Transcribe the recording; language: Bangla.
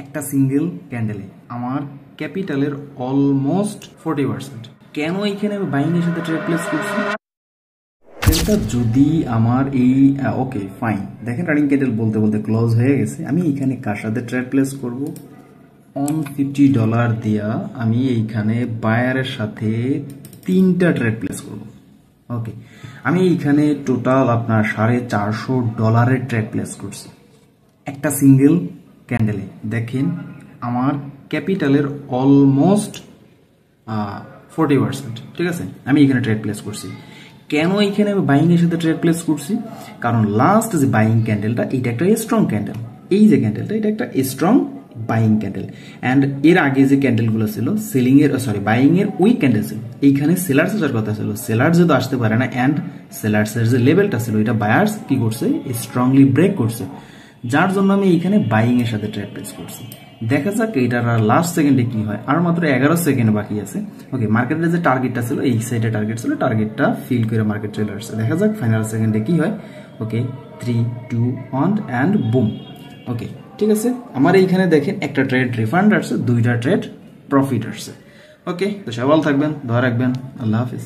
একটা সিঙ্গেল ক্যান্ডেলে আমার ক্যাপিটালের অলমোস্ট 40%। কেন এখানে আমি বাইং এর সাথে ট্রেড প্লেস করছি? যদি আমার এই ওকে ফাইন, দেখেন রানিং ক্যান্ডেল বলতে বলতে ক্লোজ হয়ে গেছে। আমি এইখানে কার সাথে ট্রেড প্লেস করব? $150 দিয়া আমি এইখানে বায়ারের সাথে 3টা ট্রেড প্লেস করব। ওকে, আমি এইখানে টোটাল আপনার $450 ট্রেড প্লেস করছি একটা সিঙ্গেল ক্যান্ডেলে। দেখেন আমার ক্যাপিটালের অলমোস্ট 40%, ঠিক আছে। আমি এখানে ট্রেড প্লেস করছি। কেন এখানে আমি বাইং এর সাথে ট্রেড প্লেস করছি? কারণ লাস্ট যে বাইং ক্যান্ডেলটা, এটা একটা স্ট্রং ক্যান্ডেল। এই যে ক্যান্ডেলটা, এটা একটা স্ট্রং বাইং ক্যান্ডেল। অ্যান্ড এর আগে যে ক্যান্ডেলগুলো ছিল সেলিং এর বাইং এর উইক ক্যান্ডেল ছিল। এইখানে সেলার্স আসার কথা ছিল, সেলার্স যদি আসতে পারে না, অ্যান্ড সেলার্স এর যে লেভেলটা ছিল এটা বায়ার্স কি করছে, স্ট্রংলি ব্রেক করছে, যার জন্য আমি এইখানে বাইং এর সাথে ট্রেড প্লেস করছি। দেখা যাক এটার লাস্ট সেকেন্ডে কি হয়। আর মাত্র 11 সেকেন্ড বাকি আছে। ওকে, মার্কেটের যে টার্গেটটা ছিল, এই সাইডে টার্গেট ছিল, টার্গেটটা ফিল করে মার্কেট চলে আসছে। দেখা যাক ফাইনাল সেকেন্ডে কি হয়। ওকে, 3, 2, 1 অ্যান্ড বুম। ওকে, ঠিক আছে। আমার এইখানে দেখেন একটা ট্রেড রিফান্ড আসছে, 2টা ট্রেড প্রফিট আসছে। ওকে, তো সবাই ভালো থাকবেন, দোয়া রাখবেন। আল্লাহ হাফিজ।